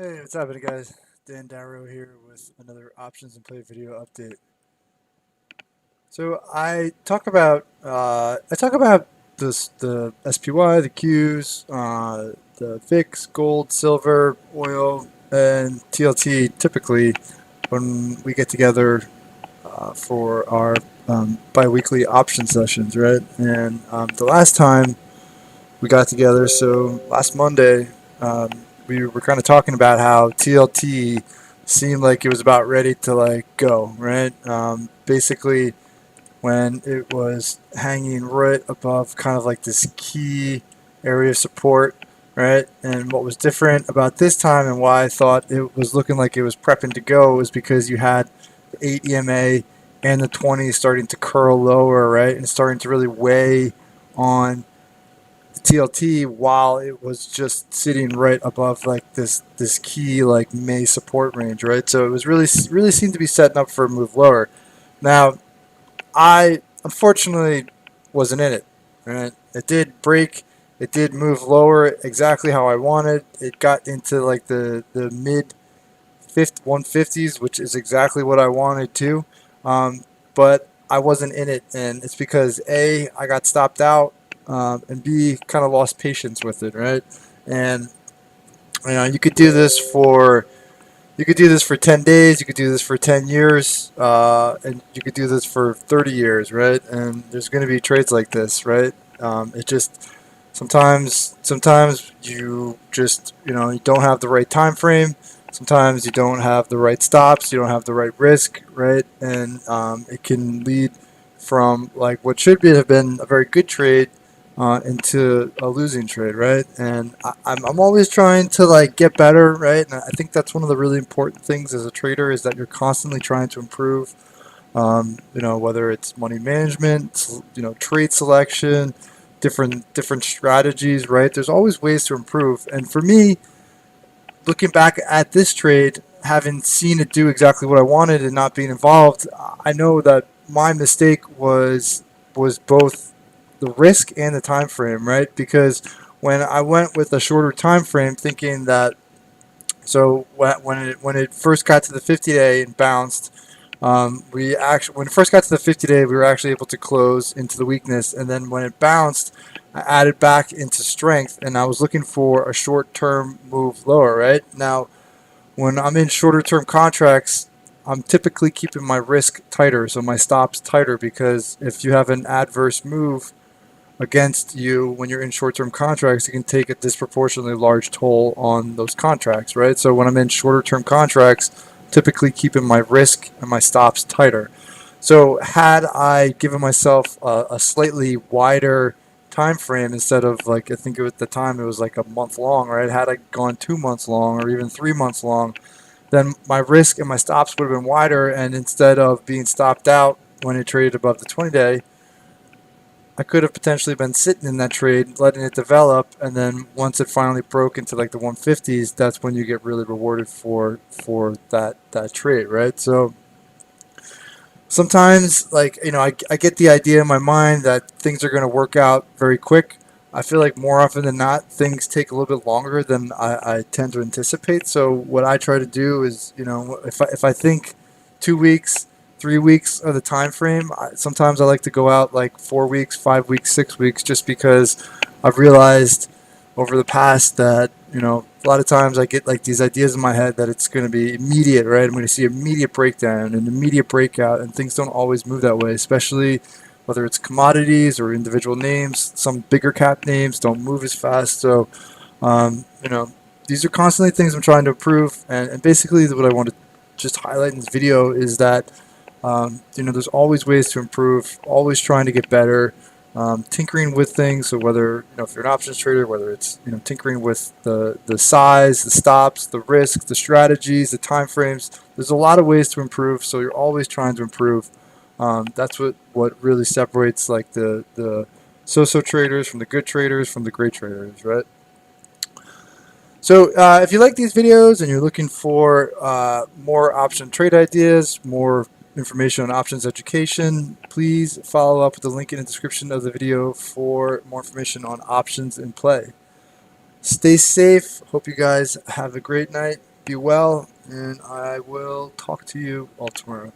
Hey, what's happening, guys? Dan Darrow here with another Options and Play video update. So I talk about the SPY, the Qs, the VIX, gold, silver, oil, and TLT. Typically, when we get together for our bi-weekly option sessions, right? And the last time we got together, so last Monday, um, we were kind of talking about how TLT seemed like it was about ready to like go, right? Basically, when it was hanging right above kind of like this key area of support, right? And what was different about this time and why I thought it was looking like it was prepping to go was because you had the 8 EMA and the 20 starting to curl lower, right? And starting to really weigh on TLT while it was just sitting right above like this key like May support range, right? So it was really seemed to be setting up for a move lower. Now I unfortunately wasn't in it. Right? It did break. It did move lower exactly how I wanted. It got into like the mid 150s, which is exactly what I wanted to. But I wasn't in it, and it's because A, I got stopped out, and B, kind of lost patience with it, right? And you could do this for 10 days, you could do this for 10 years, and you could do this for 30 years, right? And there's going to be trades like this, right? It just sometimes you just you don't have the right time frame. Sometimes you don't have the right stops. You don't have the right risk, right? And it can lead from like what should have been a very good trade into a losing trade, right? And I'm always trying to like get better, right? And I think that's one of the really important things as a trader is that you're constantly trying to improve. Whether it's money management, trade selection, different strategies, right? There's always ways to improve. And for me, looking back at this trade, having seen it do exactly what I wanted and not being involved, I know that my mistake was both the risk and the time frame, right? Because when I went with a shorter time frame, thinking that when it first got to the 50-day and bounced, we actually when it first got to the 50-day, we were actually able to close into the weakness, and then when it bounced, I added back into strength, and I was looking for a short-term move lower. Right now, when I'm in shorter-term contracts, I'm typically keeping my risk tighter, so my stops tighter, because if you have an adverse move against you when you're in short-term contracts, it can take a disproportionately large toll on those contracts, right? So when I'm in shorter-term contracts, typically keeping my risk and my stops tighter. So had I given myself a slightly wider time frame instead of like I think at the time it was like a month long, right? Had I gone 2 months long or even 3 months long, then my risk and my stops would have been wider. And instead of being stopped out when it traded above the 20-day, I could have potentially been sitting in that trade, letting it develop, and then once it finally broke into like the 150s, that's when you get really rewarded for that trade, right? So sometimes, like I get the idea in my mind that things are going to work out very quick. I feel like more often than not, things take a little bit longer than I tend to anticipate. So what I try to do is, if I think 2 weeks, 3 weeks of the time frame, sometimes I like to go out like 4 weeks, 5 weeks, 6 weeks, just because I've realized over the past that a lot of times I get like these ideas in my head that it's going to be immediate, right? I'm going to see immediate breakdown and immediate breakout, and things don't always move that way, especially whether it's commodities or individual names. Some bigger cap names don't move as fast. So, um, you know, these are constantly things I'm trying to improve. And basically, what I want to just highlight in this video is that there's always ways to improve, always trying to get better, tinkering with things. So whether if you're an options trader, whether it's tinkering with the size, the stops, the risk, the strategies, the time frames, there's a lot of ways to improve. So you're always trying to improve. That's what really separates like the so-so traders from the good traders from the great traders, right? So if you like these videos and you're looking for more option trade ideas, more information on options education, please follow up with the link in the description of the video for more information on options in play. Stay safe. Hope you guys have a great night. you well, and I will talk to you all tomorrow.